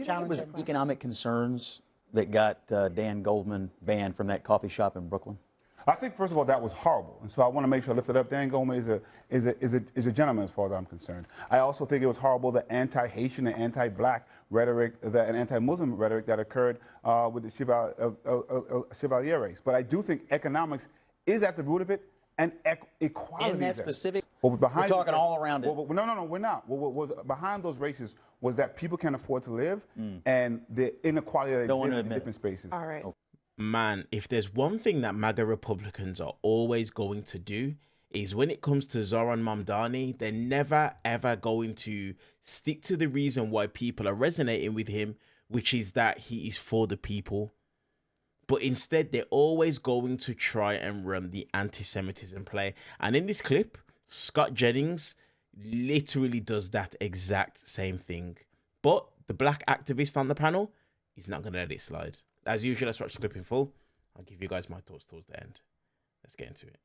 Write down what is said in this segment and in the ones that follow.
you think it was economic concerns that got Dan Goldman banned from that coffee shop in Brooklyn? I think, first of all, that was horrible. And so I want to make sure I lift it up. Dan Goldman is a gentleman as far as I'm concerned. I also think it was horrible, the anti-Haitian and anti-black rhetoric, and anti-Muslim rhetoric that occurred with the Chevalier race. But I do think economics is at the root of it, and equality. In that specific, we're talking all around it. No, we're not. What was behind those races was that people can't afford to live, and the inequality that exists in different spaces. All right. Okay. Man, if there's one thing that MAGA Republicans are always going to do is when it comes to Zoran Mamdani, they're never ever going to stick to the reason why people are resonating with him, which is that he is for the people. But instead, they're always going to try and run the anti-Semitism play. And in this clip, Scott Jennings literally does that exact same thing. But the black activist on the panel is not going to let it slide. As usual, let's watch the clip in full. I'll give you guys my thoughts towards the end. Let's get into it.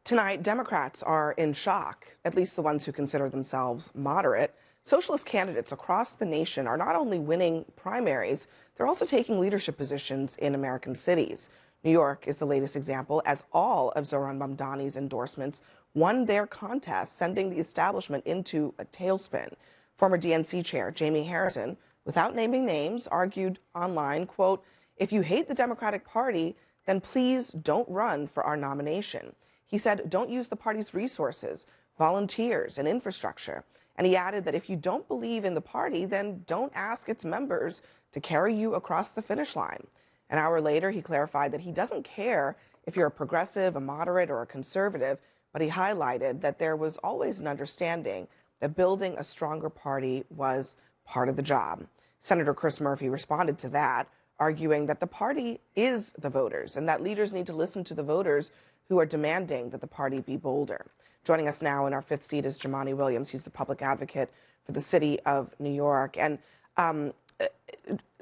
Tonight, Democrats are in shock, at least the ones who consider themselves moderate. Socialist candidates across the nation are not only winning primaries, they're also taking leadership positions in American cities. New York is the latest example, as all of Zoran Mamdani's endorsements won their contest, sending the establishment into a tailspin. Former DNC chair Jamie Harrison, without naming names, argued online, quote, "If you hate the Democratic Party, then please don't run for our nomination." He said, "Don't use the party's resources, volunteers, and infrastructure." And he added that if you don't believe in the party, then don't ask its members to carry you across the finish line. An hour later, he clarified that he doesn't care if you're a progressive, a moderate, or a conservative, but he highlighted that there was always an understanding that building a stronger party was part of the job. Senator Chris Murphy responded to that, arguing that the party is the voters and that leaders need to listen to the voters who are demanding that the party be bolder. Joining us now in our fifth seat is Jumaane Williams. He's the public advocate for the city of New York. And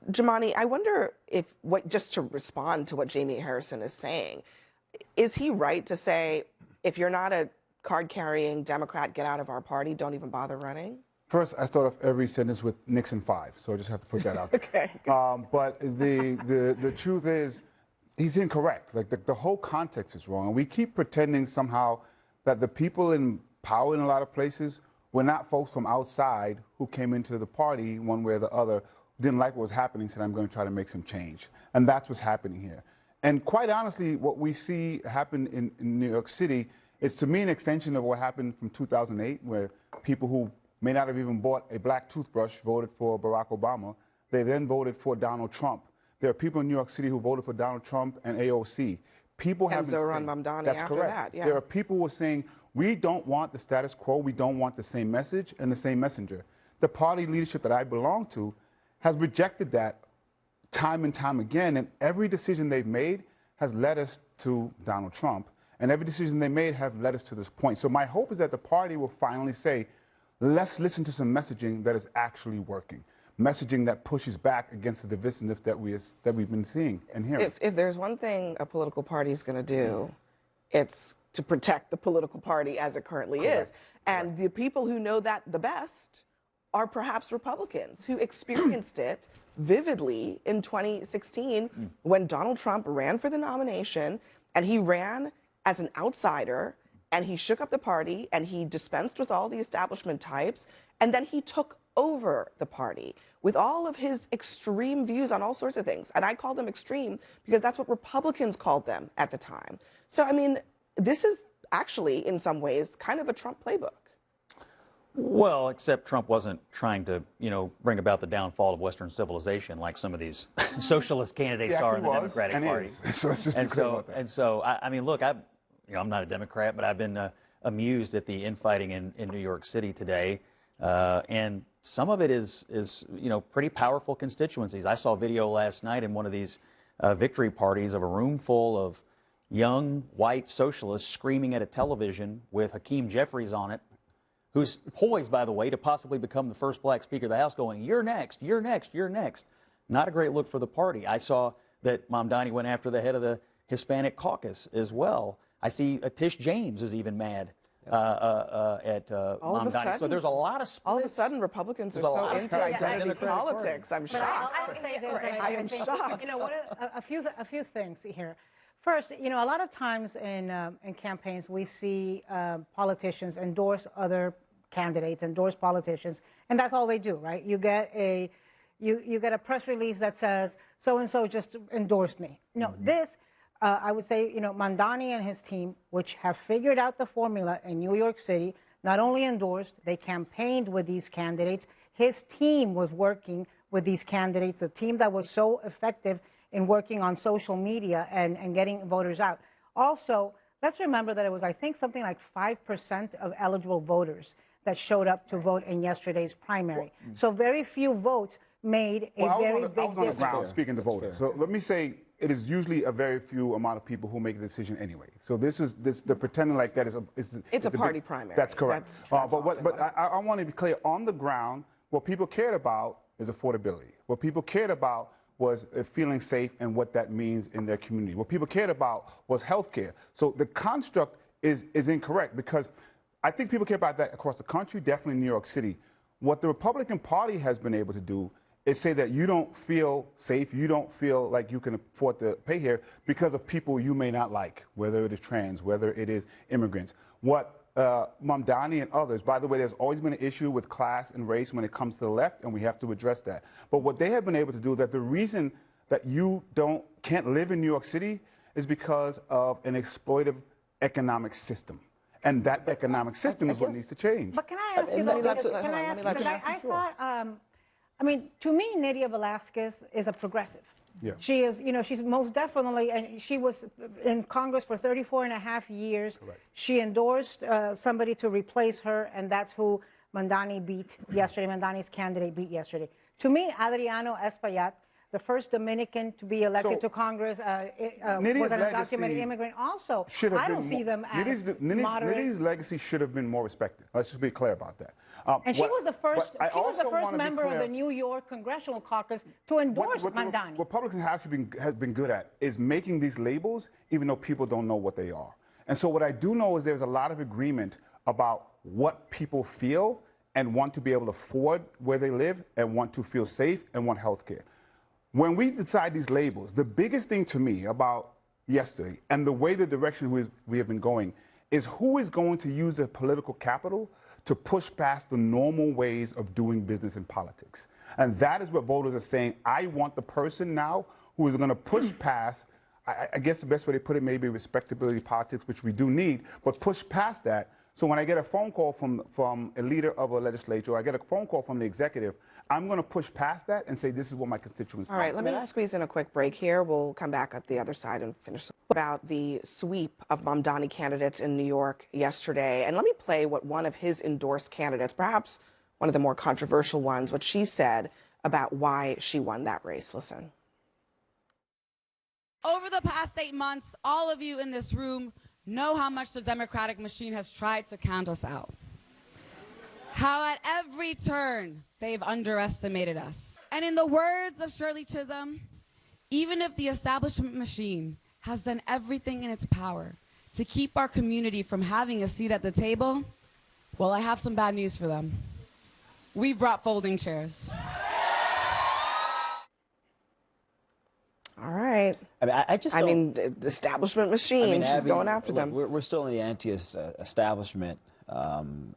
Jumaane, I wonder if, just to respond to what Jamie Harrison is saying, is he right to say, if you're not a card-carrying Democrat, get out of our party, don't even bother running? First, I start off every sentence with Nixon 5, so I just have to put that out there. Okay. But the truth is, he's incorrect. Like, the whole context is wrong. And we keep pretending somehow that the people in power in a lot of places were not folks from outside who came into the party one way or the other, didn't like what was happening, said, I'm going to try to make some change. And that's what's happening here. And quite honestly, what we see happen in New York City is, to me, an extension of what happened from 2008, where people who may not have even bought a black toothbrush voted for Barack Obama. They then voted for Donald Trump. There are people in New York City who voted for Donald Trump and AOC. People have been saying, Mamdani that's after correct. That, yeah. There are people who are saying, we don't want the status quo, we don't want the same message and the same messenger. The party leadership that I belong to has rejected that time and time again, and every decision they've made has led us to Donald Trump. And every decision they made have led us to this point. So my hope is that the party will finally say, let's listen to some messaging that is actually working. Messaging that pushes back against the divisiveness that we've been seeing and hearing. If there's one thing a political party is going to do, it's to protect the political party as it currently is. And the people who know that the best are perhaps Republicans who experienced it vividly in 2016 when Donald Trump ran for the nomination, and he ran as an outsider, and he shook up the party, and he dispensed with all the establishment types, and then he took over the party with all of his extreme views on all sorts of things. And I call them extreme because that's what Republicans called them at the time. So, I mean, this is actually, in some ways, kind of a Trump playbook. Well, except Trump wasn't trying to, bring about the downfall of Western civilization like some of these socialist candidates are in the Democratic Party. And so, I mean, look, I'm not a Democrat, but I've been amused at the infighting in New York City today, and some of it is pretty powerful constituencies. I saw a video last night in one of these victory parties of a room full of young white socialists screaming at a television with Hakeem Jeffries on it, who's poised, by the way, to possibly become the first black Speaker of the House, going, "You're next, you're next, you're next." Not a great look for the party. I saw that Mamdani went after the head of the Hispanic caucus as well. I see Tish James is even mad Mamdani. So there's a lot of splits. All of a sudden, Republicans are so into identity politics. I'm shocked. I am shocked. You know, a few things here. First, you know, a lot of times in campaigns, we see politicians endorse other candidates, endorse politicians, and that's all they do, right? You get a press release that says so and so just endorsed me. No, this. I would say, you know, Mamdani and his team, which have figured out the formula in New York City, not only endorsed, they campaigned with these candidates. His team was working with these candidates, the team that was so effective in working on social media and getting voters out. Also, let's remember that it was, I think, something like 5% of eligible voters that showed up to vote in yesterday's primary. So very few votes made a very big difference. I was on the ground speaking to voters. So let me say, it is usually a very few amount of people who make the decision anyway. So the pretending like that is a party primary. That's correct. But I want to be clear. On the ground, what people cared about is affordability. What people cared about was feeling safe and what that means in their community. What people cared about was healthcare. So the construct is incorrect, because I think people care about that across the country, definitely in New York City. What the Republican Party has been able to do is say that you don't feel safe, you don't feel like you can afford to pay here because of people you may not like, whether it is trans, whether it is immigrants. What Mamdani and others, by the way, there's always been an issue with class and race when it comes to the left, and we have to address that. But what they have been able to do, that the reason that you can't live in New York City is because of an exploitive economic system. And that economic system is what needs to change. But can I ask you, I thought, I mean, to me, Nydia Velázquez is a progressive. Yeah. She is, you know, she's most definitely, and she was in Congress for 34 and a half years. Correct. She endorsed somebody to replace her, and that's who Mamdani beat yesterday. Mamdani's candidate beat yesterday. To me, Adriano Espaillat, the first Dominican to be elected to Congress, was an undocumented immigrant. Also, I don't see them as moderate. Nydia's legacy should have been more respected. Let's just be clear about that. And she was the first. She was the first member of the New York Congressional Caucus to endorse Mamdani. What Republicans have actually been good at is making these labels, even though people don't know what they are. And so what I do know is there's a lot of agreement about what people feel and want to be able to afford where they live and want to feel safe and want health care. When we decide these labels, the biggest thing to me about yesterday and the way the direction we have been going is who is going to use their political capital to push past the normal ways of doing business in politics. And that is what voters are saying. I want the person now who is going to push past, I guess the best way to put it may be respectability politics, which we do need, but push past that. So when I get a phone call from a leader of a legislature, or I get a phone call from the executive, I'm going to push past that and say, this is what my constituents want. All right, let me squeeze in a quick break here. We'll come back at the other side and finish about the sweep of Mamdani candidates in New York yesterday. And let me play what one of his endorsed candidates, perhaps one of the more controversial ones, what she said about why she won that race. Listen. Over the past 8 months, all of you in this room know how much the Democratic machine has tried to count us out. How at every turn they've underestimated us. And in the words of Shirley Chisholm, even if the establishment machine has done everything in its power to keep our community from having a seat at the table, well, I have some bad news for them. We've brought folding chairs. All right. I mean, the establishment machine, she's going after them. We're still in the anti-establishment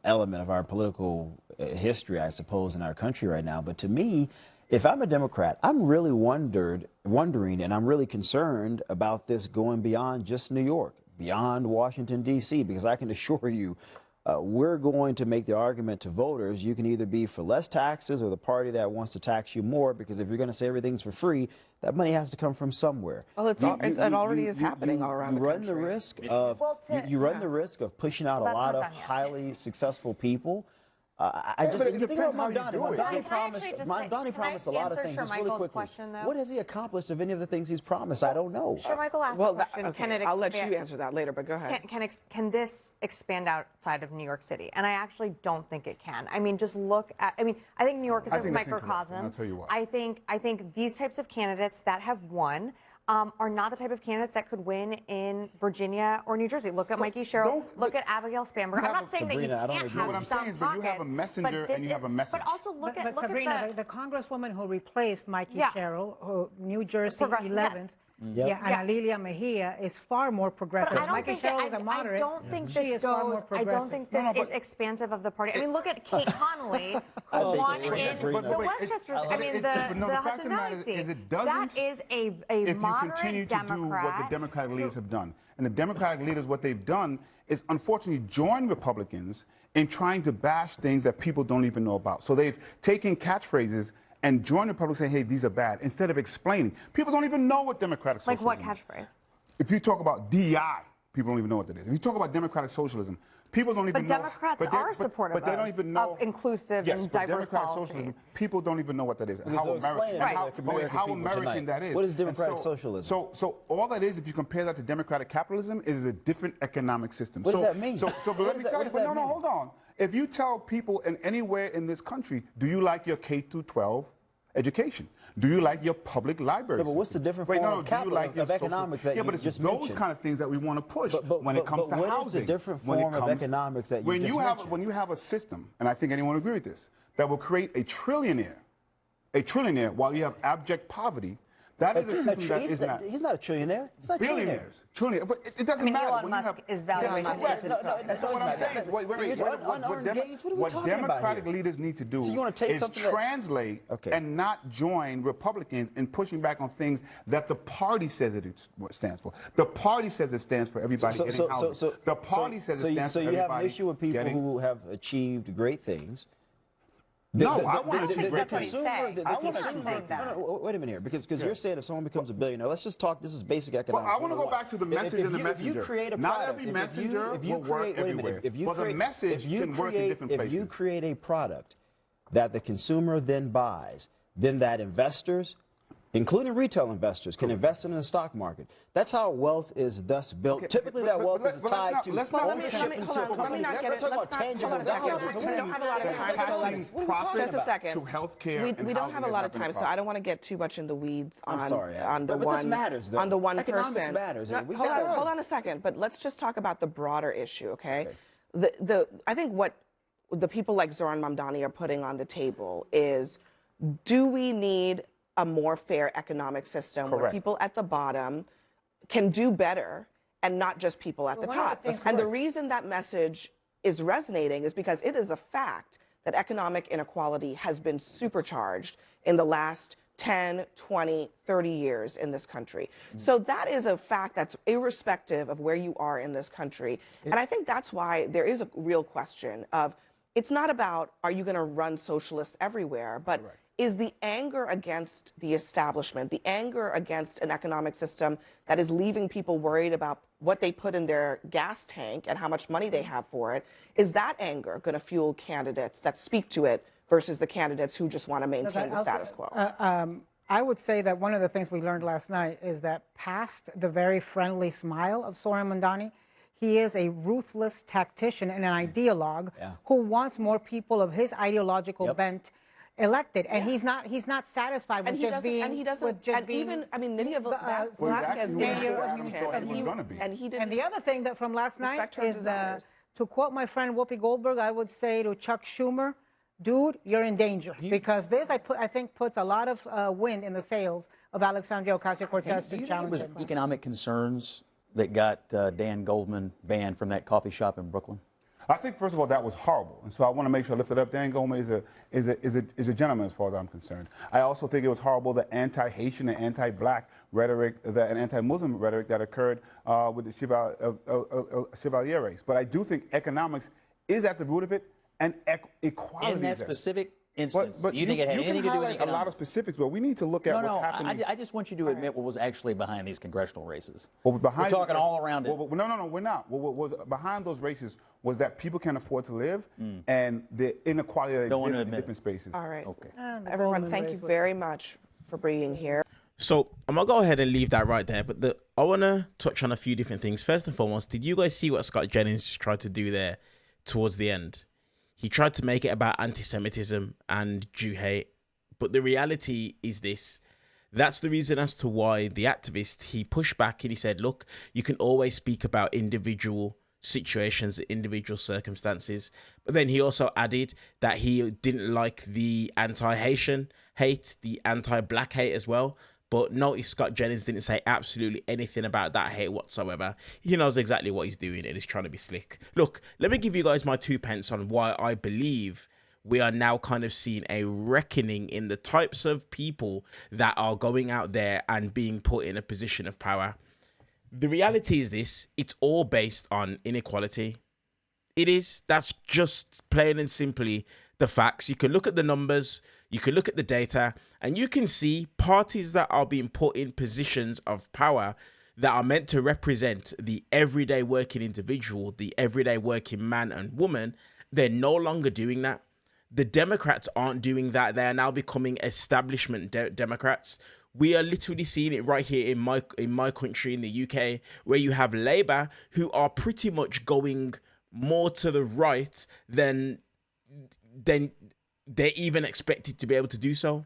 element of our political history, I suppose, in our country right now. But to me, if I'm a Democrat, I'm really wondering, and I'm really concerned about this going beyond just New York, beyond Washington, D.C., because I can assure you, we're going to make the argument to voters, you can either be for less taxes or the party that wants to tax you more, because if you're going to say everything's for free, that money has to come from somewhere. Well, it already is happening all around the country. You run the risk of pushing out a lot of highly successful people. You think about Mamdani. Mamdani promised a lot of things. Just really quickly, what has he accomplished of any of the things he's promised? I don't know. Sure, Michael asked the question. Okay, I'll let you answer that later, but go ahead. Can this expand outside of New York City? And I actually don't think it can. I mean, just look at. I mean, I think New York is a microcosm. I'll tell you what. I think these types of candidates that have won. are not the type of candidates that could win in Virginia or New Jersey. Look at Mikey Sherrill. Look at Abigail Spanberger. I'm not saying Sabrina, that you can't have what I'm some saying is, but you have a pockets, messenger and you have a message. But also look But at Sabrina, the congresswoman who replaced Mikey Sherrill, who New Jersey Progressive, 11th, Yep. and Alilia Mejia is far more progressive. But Mikey Sherrill is a moderate. I don't think She this is far more goes. I progressive. don't think this is expansive of the party. I mean, look at Kate Connolly, who won in the Westchester. I mean, the Hudson Valley seat. That is a if you moderate continue to Democrat. do what the Democratic leaders have done. And the Democratic leaders, what they've done is unfortunately join Republicans in trying to bash things that people don't even know about. So they've taken catchphrases and join Republicans saying, hey, these are bad, instead of explaining. People don't even know what democratic socialism Like is. what catchphrase? If you talk about DEI, people don't even know what that is. If you talk about democratic socialism, people don't even know. But Democrats are supportive but they don't even know, of inclusive yes, and but diverse democratic policy. socialism, people don't even know what that is. And how So explain American, it and to how, the American how people American tonight. that is. What is And democratic socialism? So all that is, if you compare that to democratic capitalism, it is a different economic system. What does that mean? But let me tell you, no, hold on. If you tell people anywhere in this country, do you like your K through 12 education? Do you like your public library? No, but what's the different form of do you like your economics that yeah, you but it's just those mentioned? kind of things that we want to push when it comes to what housing. is the different when it form of comes- economics that you when just you have mentioned? when you have a system, and I think anyone would agree with this, that will create a trillionaire while you have abject poverty. That is a system that is not. He's not a trillionaire. He's not a trillionaire. Trillionaires. But it doesn't I mean, matter. Elon When you Musk have- is valuation That's correct. is No, himself. that's not what I'm saying. Wait. Unearned gains? What are we What talking about Democratic here? leaders need to do So you wanna take is something that- translate and not join Republicans in pushing back on things that the party says it stands for. The party says it stands for everybody getting housing. The party says it stands for everybody. So you have an issue with people getting- who have achieved great things. No, I want to think achieve great that's what things. he's saying. The I wanna consumer. achieve great things. No, wait a minute here, because you're saying if someone becomes a billionaire, let's just talk. This is basic economics. Well, I want to go back to the message and the messenger. If you create a not product, every messenger will work everywhere. But the message can work in different places. If you create a product that the consumer then buys, then that investors, including retail investors, can invest in the stock market. That's how wealth is thus built. Okay, Typically, but that wealth let's is not- tied to let's not- ownership let me- into hold on, a let me company. not get Let's it. talk about Let's not- tangible hold on a second. values. We don't have a lot of That's time. attaching Just a profit second. to healthcare We and don't housing have a has lot not of been a time, so problem. I don't want to get too much in the weeds on I'm sorry, the but one this matters, though. on the one Economics person. matters. No, We hold got on, it. hold on a second. But let's just talk about the broader issue, okay? I think what the people like Zoran Mamdani are putting on the table is, do we need a more fair economic system where Correct. people at the bottom can do better and not just people at the one of the top? things- And the reason that message is resonating is because it is a fact that economic inequality has been supercharged in the last 10, 20, 30 years in this country. So that is a fact that's irrespective of where you are in this country. And I think that's why there is a real question of, it's not about, are you going to run socialists everywhere, but is the anger against the establishment, the anger against an economic system that is leaving people worried about what they put in their gas tank and how much money they have for it, is that anger going to fuel candidates that speak to it versus the candidates who just want to maintain the status quo? I would say that one of the things we learned last night is that past the very friendly smile of Zoran Mamdani, he is a ruthless tactician and an ideologue who wants more people of his ideological bent elected, and he's not satisfied with just being. And he doesn't. with just And being even, I mean, Nydia Well, Velázquez exactly what endorsed he him, thought he was gonna be. and he didn't. And the other thing that from last night respect her is, desires. to quote my friend Whoopi Goldberg, I would say to Chuck Schumer, dude, you're in danger, because this I think puts a lot of wind in the sails of Alexandria Ocasio-Cortez Do to you think it challenge was him. economic concerns that got Dan Goldman banned from that coffee shop in Brooklyn? I think, first of all, that was horrible. And so I want to make sure I lift it up. Dan Goldman is a gentleman as far as I'm concerned. I also think it was horrible, the anti-Haitian and anti-black rhetoric, and anti-Muslim rhetoric that occurred with the Chevalier race. But I do think economics is at the root of it, and equality In that is there. specific instance, But do you think it had anything to do with highlight a lot of economics? specifics, but we need to look at what's No, happening. I just want you to admit what was actually behind these congressional races. Well, behind We're talking all around it. No, we're not. What was behind those races was that people can't afford to live, and the inequality that Don't want to exists in admit different spaces. All right. Okay. Everyone, thank you very much for being here. So I'm gonna go ahead and leave that right there. But I wanna touch on a few different things. First and foremost, did you guys see what Scott Jennings tried to do there towards the end? He tried to make it about anti-Semitism and Jew hate, but the reality is this: That's the reason as to why the activist, he pushed back and he said, look, you can always speak about individual situations, individual circumstances. But then he also added that he didn't like the anti-Haitian hate, the anti-black hate as well. But notice Scott Jennings didn't say absolutely anything about that hate whatsoever. He knows exactly what he's doing and he's trying to be slick. Look, let me give you guys my 2 pence on why I believe we are now kind of seeing a reckoning in the types of people that are going out there and being put in a position of power. The reality is this: it's all based on inequality. It is. That's just plain and simply the facts. You can look at the numbers, you can look at the data, and you can see parties that are being put in positions of power that are meant to represent the everyday working individual, the everyday working man and woman. They're no longer doing that. The Democrats aren't doing that. They are now becoming establishment Democrats. We are literally seeing it right here in my country, in the UK, where you have Labour, who are pretty much going more to the right than they're even expected to be able to do so.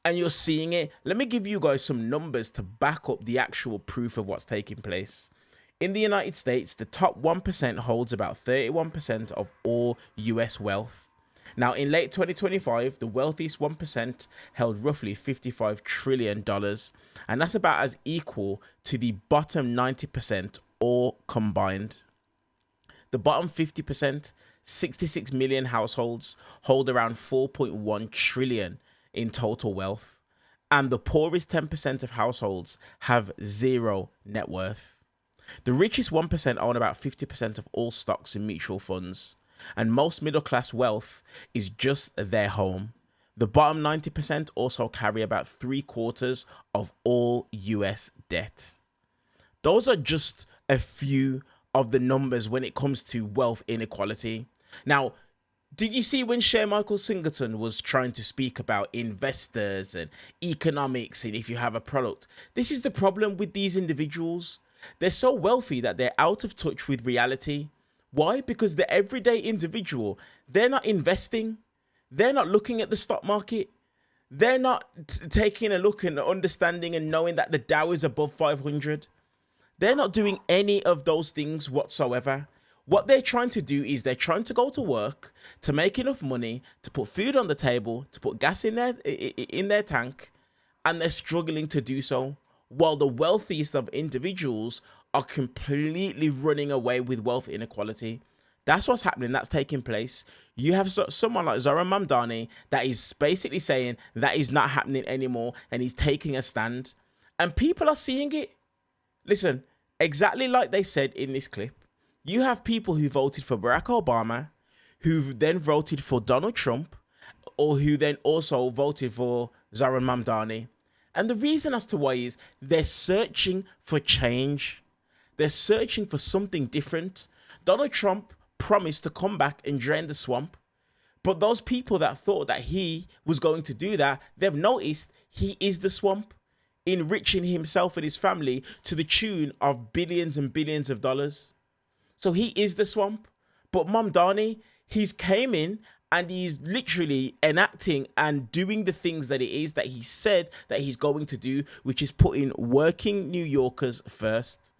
And you're seeing it. Let me give you guys some numbers to back up the actual proof of what's taking place. In the United States, the top 1% holds about 31% of all US wealth. Now, in late 2025, the wealthiest 1% held roughly $55 trillion, and that's about as equal to the bottom 90% all combined. The bottom 50%, 66 million households, hold around 4.1 trillion in total wealth, and the poorest 10% of households have zero net worth. The richest 1% own about 50% of all stocks and mutual funds, and most middle-class wealth is just their home. The bottom 90% also carry about 3/4 of all US debt. Those are just a few of the numbers when it comes to wealth inequality. Now, did you see when Sir Michael Singleton was trying to speak about investors and economics and if you have a product? This is the problem with these individuals. They're so wealthy that they're out of touch with reality. Why? Because the everyday individual, they're not investing. They're not looking at the stock market. They're not taking a look and understanding and knowing that the Dow is above 500. They're not doing any of those things whatsoever. What they're trying to do is they're trying to go to work to make enough money, to put food on the table, to put gas in their tank, and they're struggling to do so, while the wealthiest of individuals are completely running away with wealth inequality. That's what's happening. That's taking place. You have someone like Zoran Mamdani that is basically saying that is not happening anymore, and he's taking a stand. And people are seeing it. Listen, exactly like they said in this clip, you have people who voted for Barack Obama, who then voted for Donald Trump, or who then also voted for Zoran Mamdani. And the reason as to why is they're searching for change. They're searching for something different. Donald Trump promised to come back and drain the swamp. But those people that thought that he was going to do that, they've noticed he is the swamp, enriching himself and his family to the tune of billions and billions of dollars. So he is the swamp. But Mamdani, he's came in and he's literally enacting and doing the things that it is that he said that he's going to do, which is putting working New Yorkers first.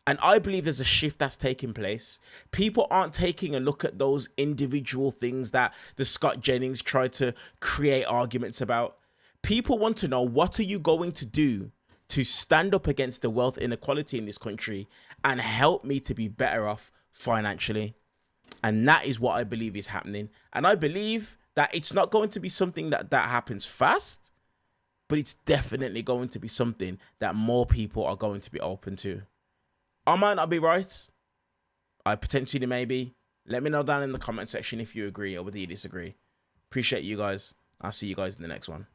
And I believe there's a shift that's taking place. People aren't taking a look at those individual things that the Scott Jennings tried to create arguments about. People want to know, what are you going to do to stand up against the wealth inequality in this country and help me to be better off financially? And that is what I believe is happening. And I believe that it's not going to be something that happens fast, but it's definitely going to be something that more people are going to be open to. I might not be right. I potentially may be. Let me know down in the comment section if you agree or whether you disagree. Appreciate you guys. I'll see you guys in the next one.